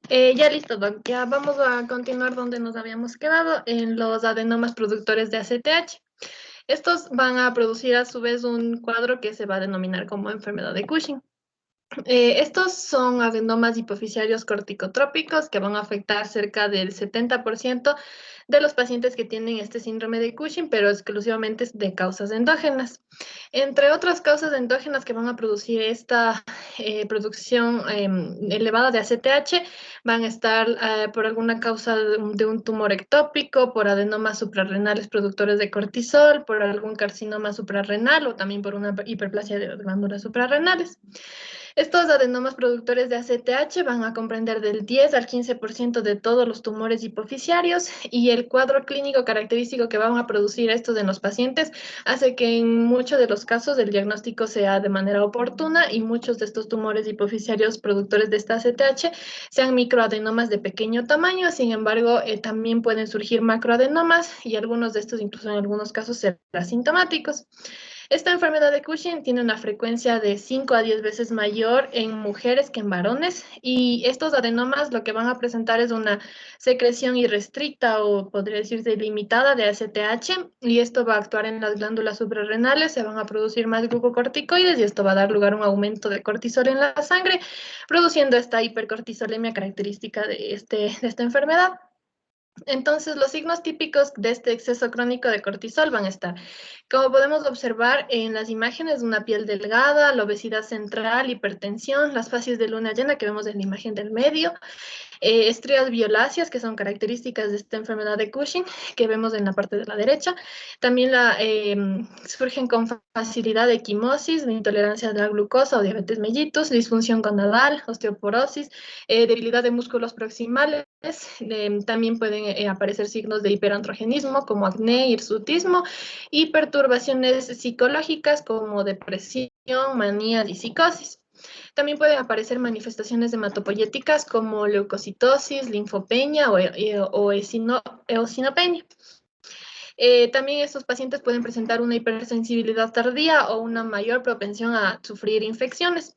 Ya listo, Doc. Ya vamos a continuar donde nos habíamos quedado, en los adenomas productores de ACTH. Estos van a producir a su vez un cuadro que se va a denominar como enfermedad de Cushing. Estos son adenomas hipoficiarios corticotrópicos que van a afectar cerca del 70% de los pacientes que tienen este síndrome de Cushing, pero exclusivamente es de causas endógenas. Entre otras causas endógenas que van a producir esta producción elevada de ACTH, van a estar por alguna causa de un tumor ectópico, por adenomas suprarrenales productores de cortisol, por algún carcinoma suprarrenal o también por una hiperplasia de las glándulas suprarrenales. Estos adenomas productores de ACTH van a comprender del 10 al 15% de todos los tumores hipoficiarios y el cuadro clínico característico que van a producir estos en los pacientes hace que en muchos de los casos el diagnóstico sea de manera oportuna y muchos de estos tumores hipoficiarios productores de esta ACTH sean microadenomas de pequeño tamaño. Sin embargo, también pueden surgir macroadenomas y algunos de estos incluso en algunos casos ser asintomáticos. Esta enfermedad de Cushing tiene una frecuencia de 5 a 10 veces mayor en mujeres que en varones y estos adenomas lo que van a presentar es una secreción irrestricta o podría decirse limitada de ACTH y esto va a actuar en las glándulas suprarrenales, se van a producir más glucocorticoides y esto va a dar lugar a un aumento de cortisol en la sangre, produciendo esta hipercortisolemia característica de esta enfermedad. Entonces, los signos típicos de este exceso crónico de cortisol van a estar, como podemos observar en las imágenes, una piel delgada, la obesidad central, hipertensión, las fases de luna llena que vemos en la imagen del medio, estrías violáceas, que son características de esta enfermedad de Cushing, que vemos en la parte de la derecha. También surgen con facilidad de equimosis, de intolerancia a la glucosa o diabetes mellitus, disfunción gonadal, osteoporosis, debilidad de músculos proximales. También pueden aparecer signos de hiperandrogenismo como acné, hirsutismo y perturbaciones psicológicas como depresión, manías y psicosis. También pueden aparecer manifestaciones hematopoyéticas como leucocitosis, linfopenia o eosinopenia. También estos pacientes pueden presentar una hipersensibilidad tardía o una mayor propensión a sufrir infecciones.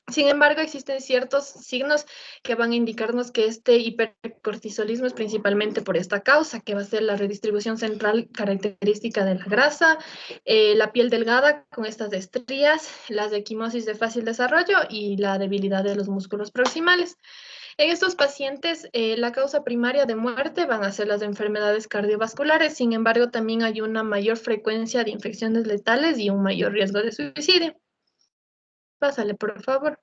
Sin embargo, existen ciertos signos que van a indicarnos que este hipercortisolismo es principalmente por esta causa, que va a ser la redistribución central característica de la grasa, la piel delgada con estas estrías, las equimosis de fácil desarrollo y la debilidad de los músculos proximales. En estos pacientes, la causa primaria de muerte van a ser las enfermedades cardiovasculares, sin embargo, también hay una mayor frecuencia de infecciones letales y un mayor riesgo de suicidio. Pásale, por favor.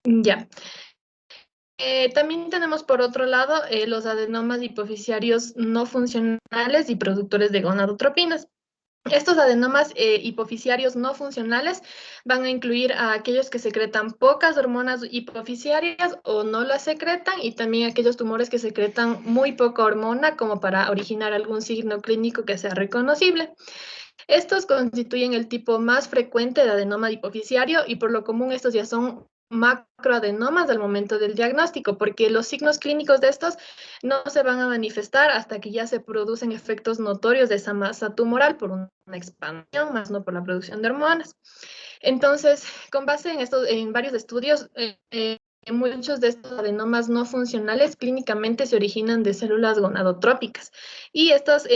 Ya. También tenemos por otro lado los adenomas hipoficiarios no funcionales y productores de gonadotropinas. Estos adenomas hipoficiarios no funcionales van a incluir a aquellos que secretan pocas hormonas hipoficiarias o no las secretan y también aquellos tumores que secretan muy poca hormona como para originar algún signo clínico que sea reconocible. Estos constituyen el tipo más frecuente de adenoma hipoficiario y por lo común estos ya son macroadenomas al momento del diagnóstico, porque los signos clínicos de estos no se van a manifestar hasta que ya se producen efectos notorios de esa masa tumoral por una expansión, más no por la producción de hormonas. Entonces, con base en estos, en varios estudios, muchos de estos adenomas no funcionales clínicamente se originan de células gonadotrópicas y estos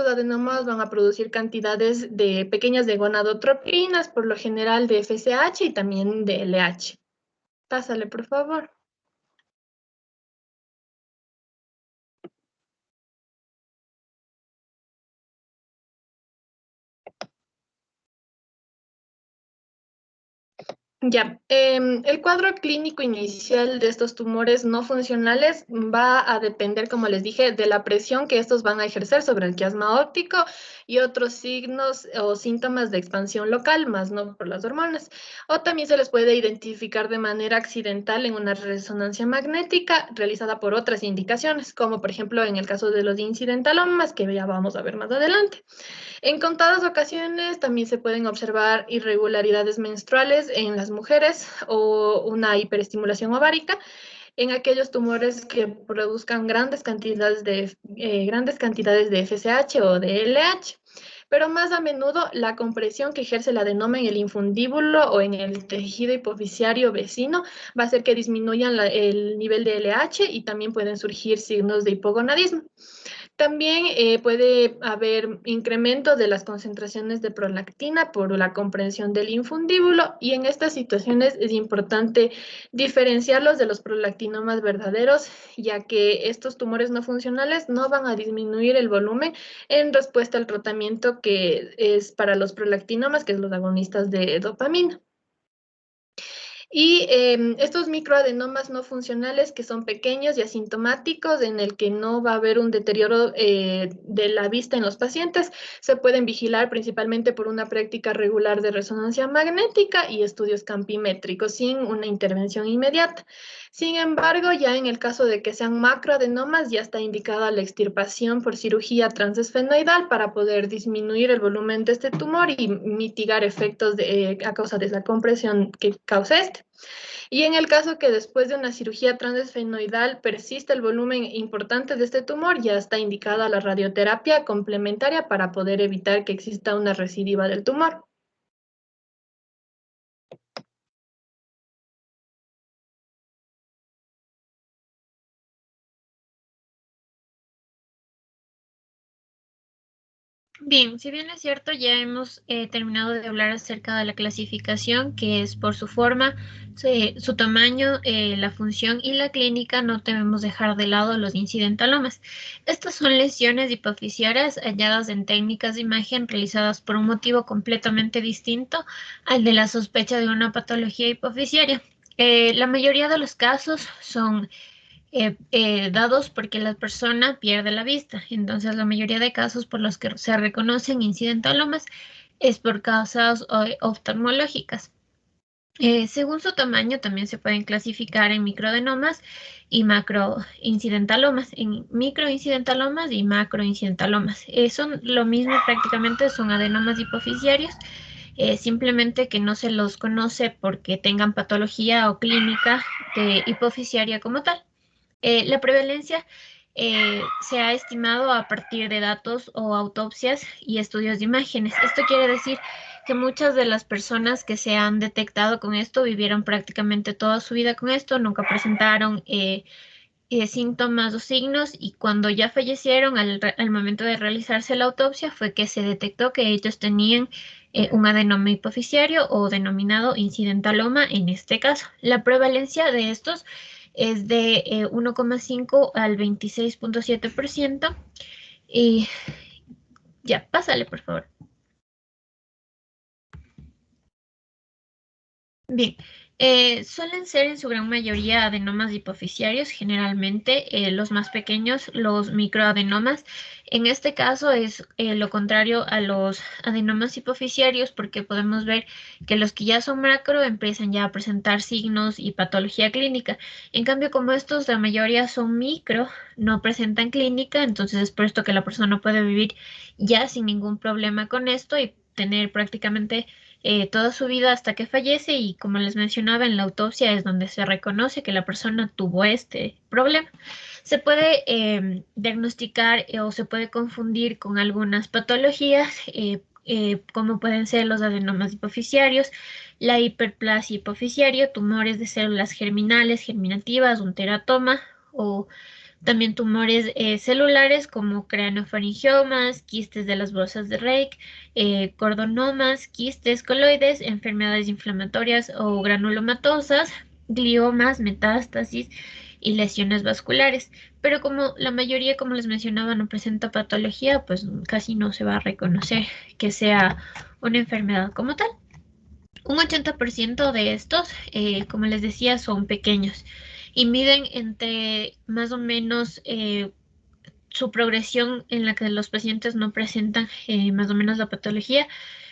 adenomas van a producir cantidades de pequeñas de gonadotropinas, por lo general de FSH y también de LH. Pásale, por favor. Ya, el cuadro clínico inicial de estos tumores no funcionales va a depender, como les dije, de la presión que estos van a ejercer sobre el quiasma óptico y otros signos o síntomas de expansión local, más no por las hormonas. O también se les puede identificar de manera accidental en una resonancia magnética realizada por otras indicaciones, como por ejemplo en el caso de los incidentalomas, que ya vamos a ver más adelante. En contadas ocasiones también se pueden observar irregularidades menstruales en las mujeres o una hiperestimulación ovárica en aquellos tumores que produzcan grandes cantidades de FSH o de LH. pero más a menudo la compresión que ejerce el adenoma en el infundíbulo o en el tejido hipoficiario vecino va a hacer que disminuyan el nivel de LH y también pueden surgir signos de hipogonadismo. También puede haber incremento de las concentraciones de prolactina por la comprensión del infundíbulo y en estas situaciones es importante diferenciarlos de los prolactinomas verdaderos, ya que estos tumores no funcionales no van a disminuir el volumen en respuesta al tratamiento que es para los prolactinomas, que es los agonistas de dopamina. Y estos microadenomas no funcionales que son pequeños y asintomáticos, en el que no va a haber un deterioro de la vista en los pacientes, se pueden vigilar principalmente por una práctica regular de resonancia magnética y estudios campimétricos sin una intervención inmediata. Sin embargo, ya en el caso de que sean macroadenomas, ya está indicada la extirpación por cirugía transesfenoidal para poder disminuir el volumen de este tumor y mitigar efectos a causa de la compresión que causa este. Y en el caso que después de una cirugía transesfenoidal persiste el volumen importante de este tumor, ya está indicada la radioterapia complementaria para poder evitar que exista una recidiva del tumor. Bien, si bien es cierto, ya hemos terminado de hablar acerca de la clasificación, que es por su forma, su tamaño, la función y la clínica, no debemos dejar de lado los incidentalomas. Estas son lesiones hipoficiarias halladas en técnicas de imagen realizadas por un motivo completamente distinto al de la sospecha de una patología hipoficiaria. La mayoría de los casos son dados porque la persona pierde la vista. Entonces, la mayoría de casos por los que se reconocen incidentalomas es por causas oftalmológicas. Según su tamaño, también se pueden clasificar en microadenomas y macroincidentalomas, en microincidentalomas y macroincidentalomas. Son lo mismo prácticamente, son adenomas hipoficiarios, simplemente que no se los conoce porque tengan patología o clínica de hipoficiaria como tal. La prevalencia se ha estimado a partir de datos o autopsias y estudios de imágenes. Esto quiere decir que muchas de las personas que se han detectado con esto vivieron prácticamente toda su vida con esto, nunca presentaron síntomas o signos, y cuando ya fallecieron al momento de realizarse la autopsia fue que se detectó que ellos tenían un adenoma hipoficiario o denominado incidentaloma en este caso. La prevalencia de estos es de 1,5 al 26,7%. Y ya, pásale, por favor. Bien, suelen ser en su gran mayoría adenomas hipoficiarios, generalmente los más pequeños, los microadenomas. En este caso es lo contrario a los adenomas hipoficiarios, porque podemos ver que los que ya son macro empiezan ya a presentar signos y patología clínica. En cambio, como estos, la mayoría son micro, no presentan clínica, entonces es por esto que la persona puede vivir ya sin ningún problema con esto y tener prácticamente toda su vida hasta que fallece, y como les mencionaba, en la autopsia es donde se reconoce que la persona tuvo este problema. Se puede diagnosticar o se puede confundir con algunas patologías, como pueden ser los adenomas hipoficiarios, la hiperplasia hipoficiaria, tumores de células germinales, germinativas, un teratoma, o también tumores celulares como craneofaringiomas, quistes de las bolsas de Reich, cordonomas, quistes coloides, enfermedades inflamatorias o granulomatosas, gliomas, metástasis y lesiones vasculares. Pero como la mayoría, como les mencionaba, no presenta patología, pues casi no se va a reconocer que sea una enfermedad como tal. Un 80% de estos, como les decía, son pequeños y miden entre más o menos su progresión, en la que los pacientes no presentan más o menos la patología,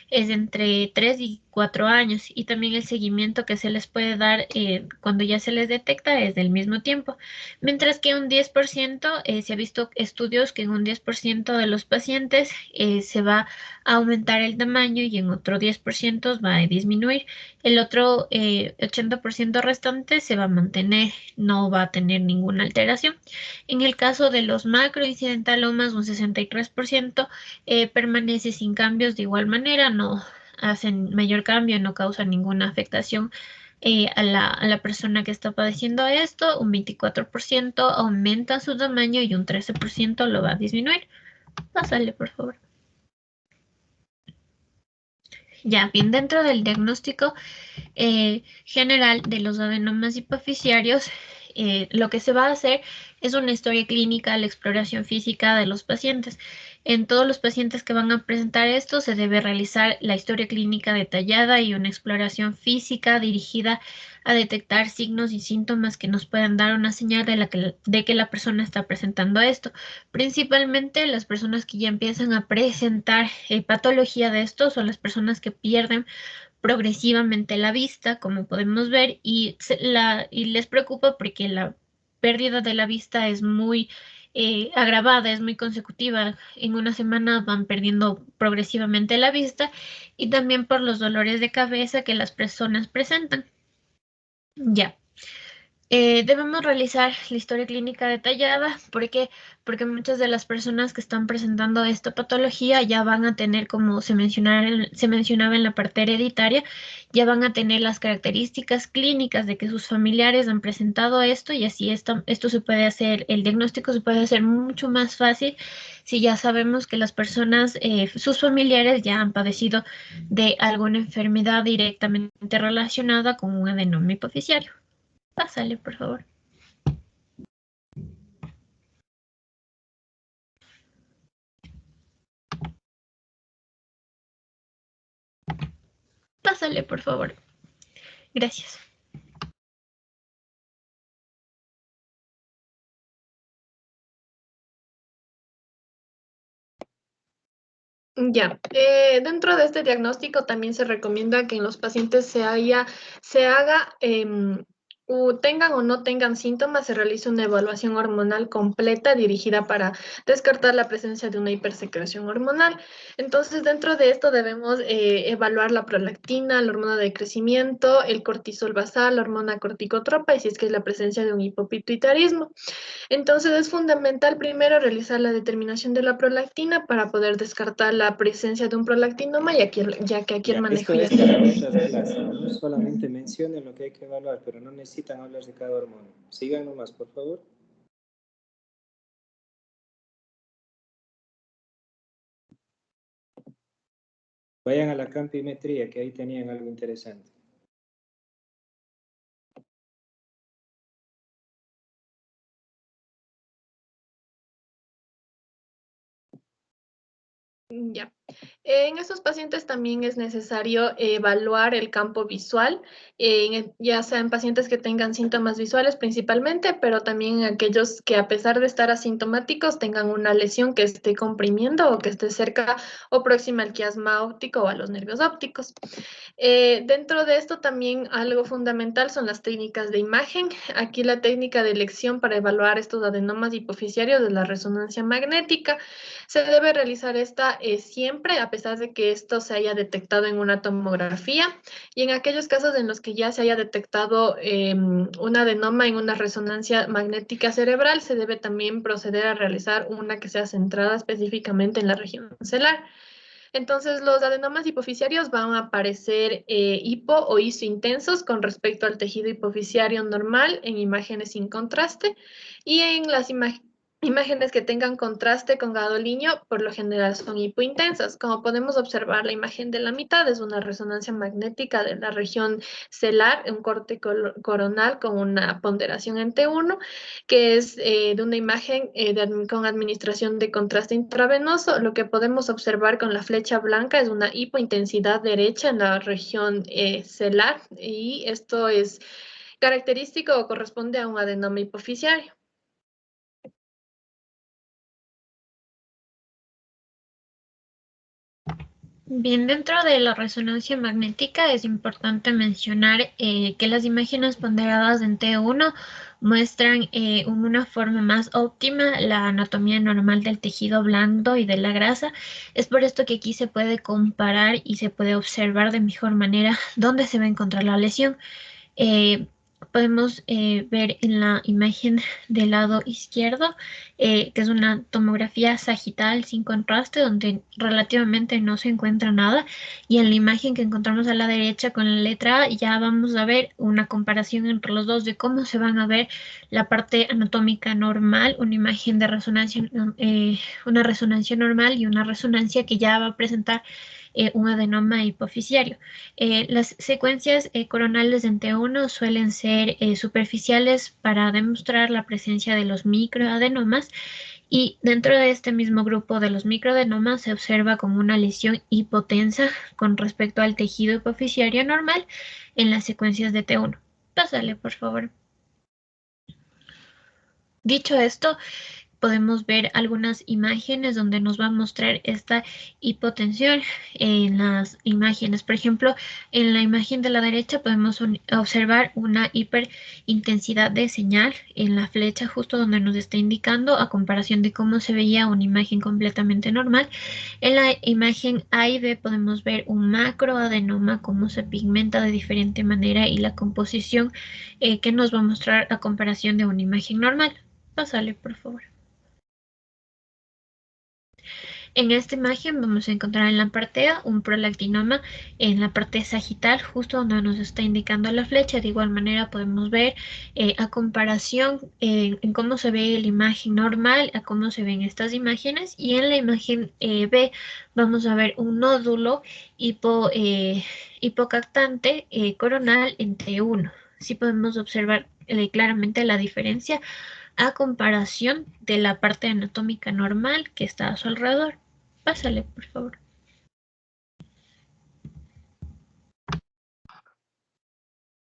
es entre 3 y 4 años, y también el seguimiento que se les puede dar cuando ya se les detecta es del mismo tiempo. Mientras que un 10%, se ha visto estudios que en un 10% de los pacientes se va a aumentar el tamaño y en otro 10% va a disminuir. El otro 80% restante se va a mantener, no va a tener ninguna alteración. En el caso de los macroincidentalomas, un 63% permanece sin cambios de igual manera, no hacen mayor cambio, no causan ninguna afectación a la persona que está padeciendo esto. Un 24% aumenta su tamaño y un 13% lo va a disminuir. Pásale, por favor. Ya, bien, dentro del diagnóstico general de los adenomas hipoficiarios, lo que se va a hacer es una historia clínica, la exploración física de los pacientes. En todos los pacientes que van a presentar esto se debe realizar la historia clínica detallada y una exploración física dirigida a detectar signos y síntomas que nos puedan dar una señal de que la persona está presentando esto. Principalmente las personas que ya empiezan a presentar patología de esto son las personas que pierden progresivamente la vista, como podemos ver, y les preocupa porque la pérdida de la vista es muy agravada, es muy consecutiva. En una semana van perdiendo progresivamente la vista, y también por los dolores de cabeza que las personas presentan. Ya. Debemos realizar la historia clínica detallada porque muchas de las personas que están presentando esta patología ya van a tener, como se mencionaba en la parte hereditaria, ya van a tener las características clínicas de que sus familiares han presentado esto, y así esto se puede hacer, el diagnóstico se puede hacer mucho más fácil si ya sabemos que las personas, sus familiares ya han padecido de alguna enfermedad directamente relacionada con un adenoma hipoficiario. Pásale, por favor. Pásale, por favor. Gracias. Ya, dentro de este diagnóstico también se recomienda que en los pacientes se haga, tengan o no tengan síntomas, se realice una evaluación hormonal completa dirigida para descartar la presencia de una hipersecreción hormonal. Entonces, dentro de esto debemos evaluar la prolactina, la hormona de crecimiento, el cortisol basal, la hormona corticotropa, y si es que es la presencia de un hipopituitarismo. Entonces es fundamental primero realizar la determinación de la prolactina para poder descartar la presencia de un prolactinoma, ya que aquí el Ya, manejo esto ya es se... para otra clase, ¿no? Solamente mencionen lo que hay que evaluar, pero no necesitan hablar de cada hormona. Sigan nomás, por favor. Vayan a la campimetría, que ahí tenían algo interesante. Ya. En estos pacientes también es necesario evaluar el campo visual, ya sea en pacientes que tengan síntomas visuales principalmente, pero también en aquellos que, a pesar de estar asintomáticos, tengan una lesión que esté comprimiendo o que esté cerca o próxima al quiasma óptico o a los nervios ópticos. Dentro de esto también algo fundamental son las técnicas de imagen. Aquí la técnica de elección para evaluar estos adenomas hipoficiarios de la resonancia magnética. Se debe realizar esta siempre, a pesar de que esto se haya detectado en una tomografía, y en aquellos casos en los que ya se haya detectado un adenoma en una resonancia magnética cerebral, se debe también proceder a realizar una que sea centrada específicamente en la región celular. Entonces, los adenomas hipoficiarios van a aparecer hipo o isointensos con respecto al tejido hipoficiario normal en imágenes sin contraste, y en las imágenes que tengan contraste con gadolinium, por lo general son hipointensas. Como podemos observar, la imagen de la mitad es una resonancia magnética de la región celar, un corte coronal con una ponderación en T1, que es de una imagen con administración de contraste intravenoso. Lo que podemos observar con la flecha blanca es una hipointensidad derecha en la región celar, y esto es característico o corresponde a un adenoma hipoficiario. Bien, dentro de la resonancia magnética es importante mencionar que las imágenes ponderadas en T1 muestran una forma más óptima la anatomía normal del tejido blando y de la grasa. Es por esto que aquí se puede comparar y se puede observar de mejor manera dónde se va a encontrar la lesión. Eh, Podemos ver en la imagen del lado izquierdo, que es una tomografía sagital sin contraste, donde relativamente no se encuentra nada. Y en la imagen que encontramos a la derecha con la letra A, ya vamos a ver una comparación entre los dos de cómo se van a ver la parte anatómica normal, una imagen de resonancia, una resonancia normal y una resonancia que ya va a presentar un adenoma hipofisiario. Las secuencias coronales en T1 suelen ser superficiales para demostrar la presencia de los microadenomas, y dentro de este mismo grupo de los microadenomas se observa como una lesión hipotensa con respecto al tejido hipofisiario normal en las secuencias de T1. Pásale, por favor. Dicho esto, podemos ver algunas imágenes donde nos va a mostrar esta hipotensión en las imágenes. Por ejemplo, en la imagen de la derecha podemos observar una hiperintensidad de señal en la flecha justo donde nos está indicando, a comparación de cómo se veía una imagen completamente normal. En la imagen A y B podemos ver un macroadenoma, cómo se pigmenta de diferente manera, y la composición que nos va a mostrar a comparación de una imagen normal. Pásale, por favor. En esta imagen vamos a encontrar en la parte A un prolactinoma en la parte sagital, justo donde nos está indicando la flecha. De igual manera podemos ver a comparación en cómo se ve la imagen normal a cómo se ven estas imágenes. Y en la imagen B vamos a ver un nódulo hipocactante coronal en T1. Sí podemos observar claramente la diferencia a comparación de la parte anatómica normal que está a su alrededor. Pásale, por favor.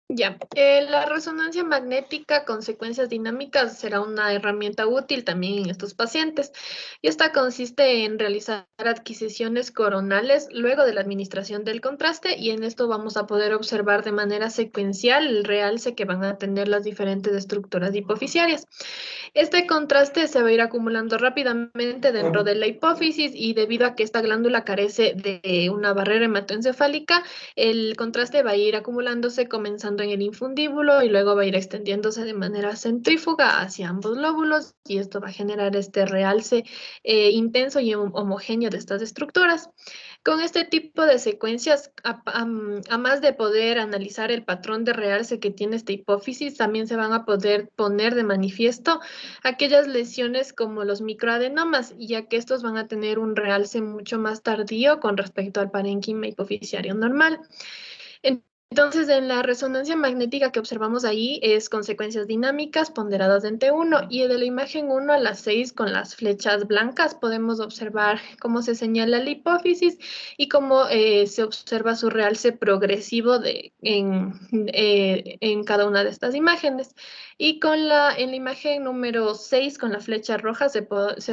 Ya, la resonancia magnética con secuencias dinámicas será una herramienta útil también en estos pacientes, y esta consiste en realizar adquisiciones coronales luego de la administración del contraste, y en esto vamos a poder observar de manera secuencial el realce que van a tener las diferentes estructuras hipofisiarias. Este contraste se va a ir acumulando rápidamente dentro de la hipófisis, y debido a que esta glándula carece de una barrera hematoencefálica, el contraste va a ir acumulándose comenzando en el infundíbulo y luego va a ir extendiéndose de manera centrífuga hacia ambos lóbulos, y esto va a generar este realce intenso y homogéneo de estas estructuras. Con este tipo de secuencias, a más de poder analizar el patrón de realce que tiene esta hipófisis, también se van a poder poner de manifiesto aquellas lesiones como los microadenomas, ya que estos van a tener un realce mucho más tardío con respecto al parénquima hipofisiario normal. Entonces, en la resonancia magnética que observamos ahí es consecuencias dinámicas ponderadas en T1, y de la imagen 1 a la 6 con las flechas blancas podemos observar cómo se señala la hipófisis y cómo se observa su realce progresivo en cada una de estas imágenes. Y en la imagen número 6 con la flecha roja se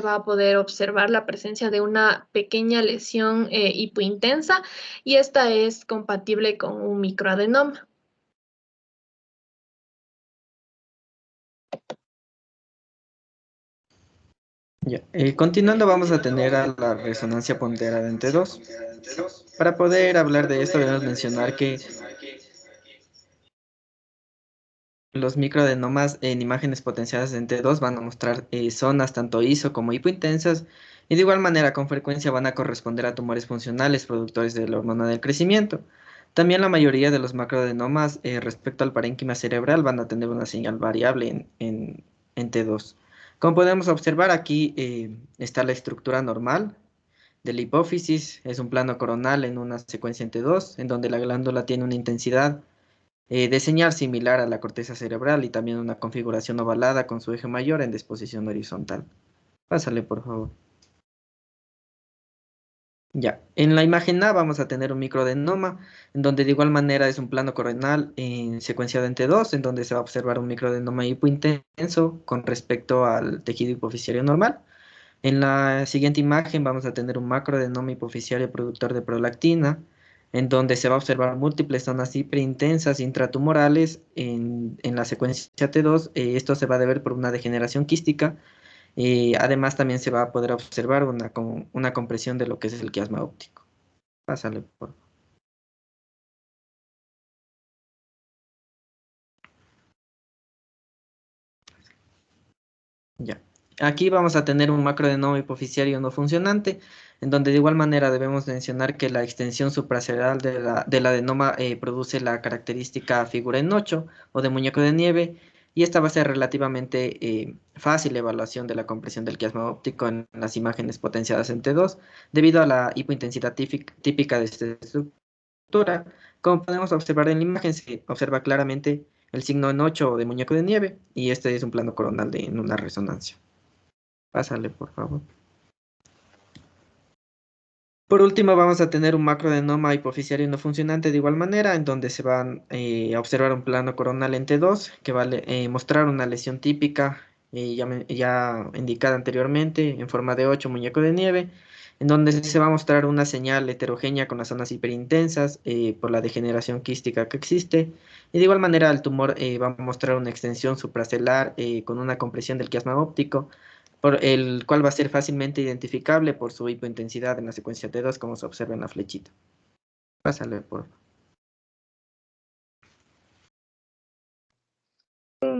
va a poder observar la presencia de una pequeña lesión hipointensa, y esta es compatible con un microadenoma. Ya. Continuando, vamos a tener a la resonancia ponderada en T2. Para poder hablar de esto, debemos mencionar que los microadenomas en imágenes potenciadas en T2 van a mostrar zonas tanto iso como hipointensas, y de igual manera con frecuencia van a corresponder a tumores funcionales productores de la hormona del crecimiento. También la mayoría de los macroadenomas respecto al parénquima cerebral van a tener una señal variable en T2. Como podemos observar aquí está la estructura normal de la hipófisis. Es un plano coronal en una secuencia en T2, en donde la glándula tiene una intensidad de señal similar a la corteza cerebral y también una configuración ovalada con su eje mayor en disposición horizontal. Pásale, por favor. Ya, en la imagen A vamos a tener un microadenoma, en donde de igual manera es un plano coronal secuenciado en T2, en donde se va a observar un microadenoma hipointenso con respecto al tejido hipofisiario normal. En la siguiente imagen vamos a tener un macroadenoma hipoficiario productor de prolactina, en donde se va a observar múltiples zonas hiperintensas intratumorales en la secuencia T2. Esto se va a deber por una degeneración quística. Además, también se va a poder observar una compresión de lo que es el quiasma óptico. Pásale, por favor. Ya. Aquí vamos a tener un macroadenoma hipoficiario no funcionante, en donde de igual manera debemos mencionar que la extensión supraceleral del adenoma produce la característica figura en 8 o de muñeco de nieve, y esta va a ser relativamente fácil evaluación de la compresión del quiasma óptico en las imágenes potenciadas en T2, debido a la hipointensidad típica de esta estructura. Como podemos observar en la imagen, se observa claramente el signo en 8 o de muñeco de nieve, y este es un plano coronal en una resonancia. Pásale, por favor. Por último, vamos a tener un macroadenoma hipoficiario no funcionante de igual manera, en donde se van a observar un plano coronal en T2 que va a mostrar una lesión típica ya indicada anteriormente en forma de 8 muñeco de nieve, en donde se va a mostrar una señal heterogénea con las zonas hiperintensas por la degeneración quística que existe. Y de igual manera, el tumor va a mostrar una extensión supracelular con una compresión del quiasma óptico, por el cual va a ser fácilmente identificable por su hipointensidad en la secuencia T2, como se observa en la flechita. Pásale, por favor.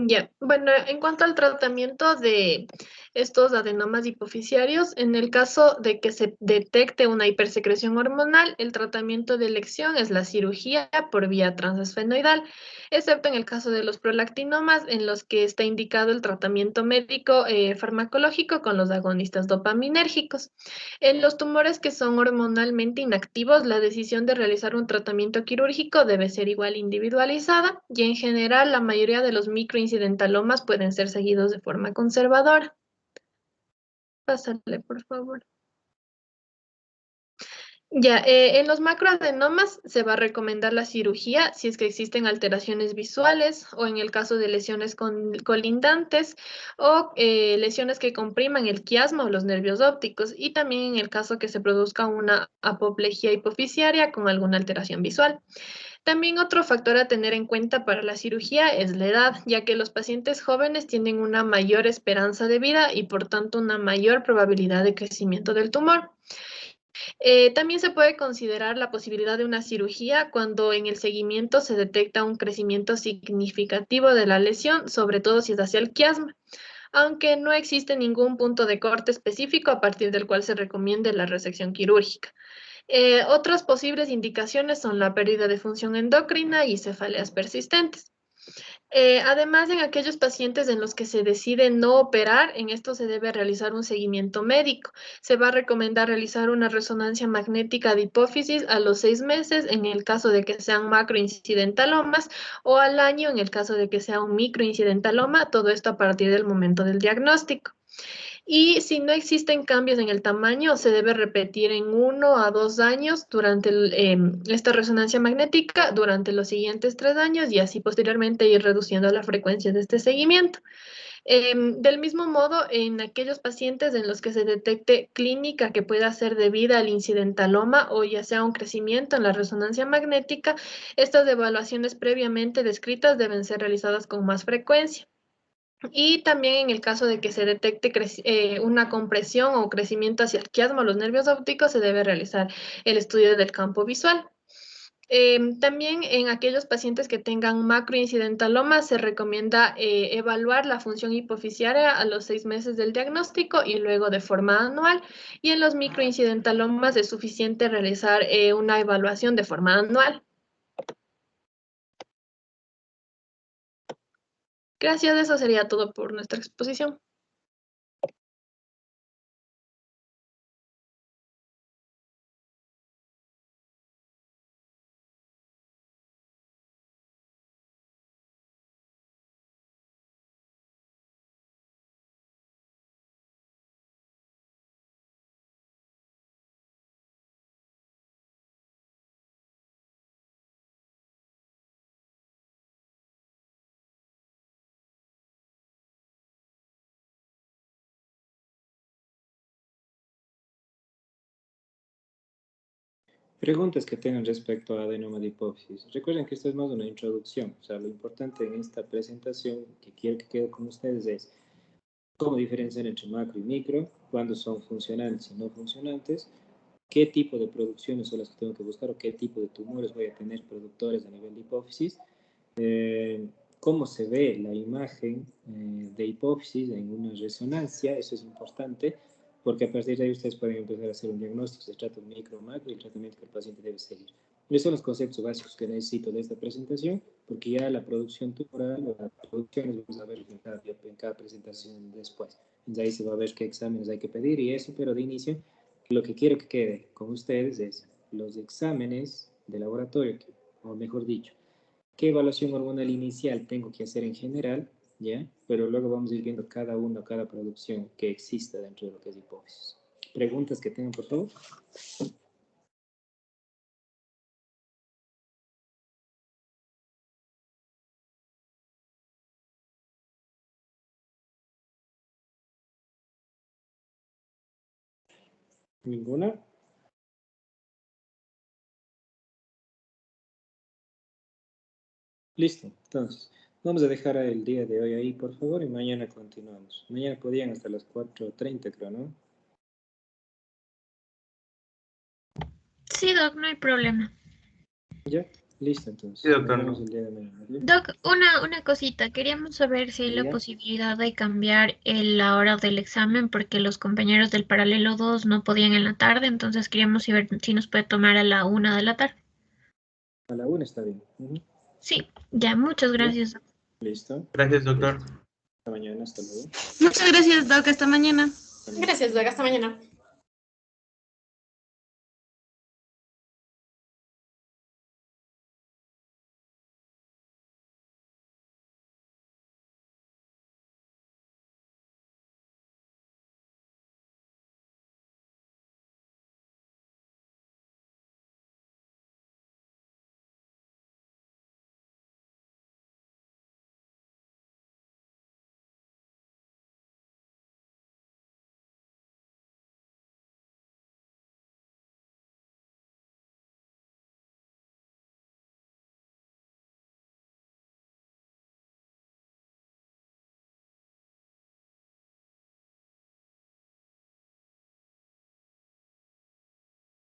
Ya, bueno, en cuanto al tratamiento de estos adenomas hipoficiarios, en el caso de que se detecte una hipersecreción hormonal, el tratamiento de elección es la cirugía por vía transesfenoidal, excepto en el caso de los prolactinomas, en los que está indicado el tratamiento médico farmacológico con los agonistas dopaminérgicos. En los tumores que son hormonalmente inactivos, la decisión de realizar un tratamiento quirúrgico debe ser igual individualizada, y en general la mayoría de los microincidentalomas pueden ser seguidos de forma conservadora. Pásale, por favor. Ya, en los macroadenomas se va a recomendar la cirugía si es que existen alteraciones visuales o en el caso de lesiones colindantes o lesiones que compriman el quiasma o los nervios ópticos, y también en el caso que se produzca una apoplejía hipoficiaria con alguna alteración visual. También otro factor a tener en cuenta para la cirugía es la edad, ya que los pacientes jóvenes tienen una mayor esperanza de vida y por tanto una mayor probabilidad de crecimiento del tumor. También se puede considerar la posibilidad de una cirugía cuando en el seguimiento se detecta un crecimiento significativo de la lesión, sobre todo si es hacia el quiasma, aunque no existe ningún punto de corte específico a partir del cual se recomiende la resección quirúrgica. Otras posibles indicaciones son la pérdida de función endocrina y cefaleas persistentes. Además, en aquellos pacientes en los que se decide no operar, en esto se debe realizar un seguimiento médico. Se va a recomendar realizar una resonancia magnética de hipófisis a los 6 meses en el caso de que sean macroincidentalomas, o al año en el caso de que sea un microincidentaloma, todo esto a partir del momento del diagnóstico. Y si no existen cambios en el tamaño, se debe repetir en 1 a 2 años durante esta resonancia magnética durante los siguientes 3 años, y así posteriormente ir reduciendo la frecuencia de este seguimiento. Del mismo modo, en aquellos pacientes en los que se detecte clínica que pueda ser debida al incidentaloma o ya sea un crecimiento en la resonancia magnética, estas evaluaciones previamente descritas deben ser realizadas con más frecuencia. Y también en el caso de que se detecte una compresión o crecimiento hacia el quiasma o los nervios ópticos, se debe realizar el estudio del campo visual. También en aquellos pacientes que tengan macroincidentaloma se recomienda evaluar la función hipoficiaria a los 6 meses del diagnóstico y luego de forma anual. Y en los microincidentalomas es suficiente realizar una evaluación de forma anual. Gracias, eso sería todo por nuestra exposición. Preguntas que tengan respecto a adenoma de hipófisis. Recuerden que esto es más una introducción. O sea, lo importante en esta presentación que quiero que quede con ustedes es cómo diferenciar entre macro y micro, cuándo son funcionantes y no funcionantes, qué tipo de producciones son las que tengo que buscar o qué tipo de tumores voy a tener productores a nivel de hipófisis, cómo se ve la imagen de hipófisis en una resonancia, eso es importante, porque a partir de ahí ustedes pueden empezar a hacer un diagnóstico, se trata de micro o macro y el tratamiento que el paciente debe seguir. Esos son los conceptos básicos que necesito de esta presentación, porque ya la producción tumoral o las producciones vamos a ver en cada presentación después. Entonces ahí se va a ver qué exámenes hay que pedir y eso, pero de inicio lo que quiero que quede con ustedes es los exámenes de laboratorio, o mejor dicho, qué evaluación hormonal inicial tengo que hacer en general, ¿ya? Pero luego vamos a ir viendo cada uno, cada producción que exista dentro de lo que es hipófisis. ¿Preguntas que tengan, por favor? ¿Ninguna? Listo, entonces, vamos a dejar el día de hoy ahí, por favor, y mañana continuamos. Mañana podían hasta las 4:30, creo, ¿no? Sí, Doc, no hay problema. ¿Ya? Listo, entonces. Sí, doctor. Nos vemos el día de mañana. ¿Sí? Doc, una cosita. Queríamos saber si hay la Ya. posibilidad de cambiar la hora del examen porque los compañeros del paralelo 2 no podían en la tarde, entonces queríamos ver si nos puede tomar a la 1 de la tarde. A la 1 está bien. Sí, ya, muchas gracias. Listo. Gracias, doctor. Hasta mañana, hasta luego. Muchas gracias, Doc. Hasta mañana. Gracias, Doc. Hasta mañana.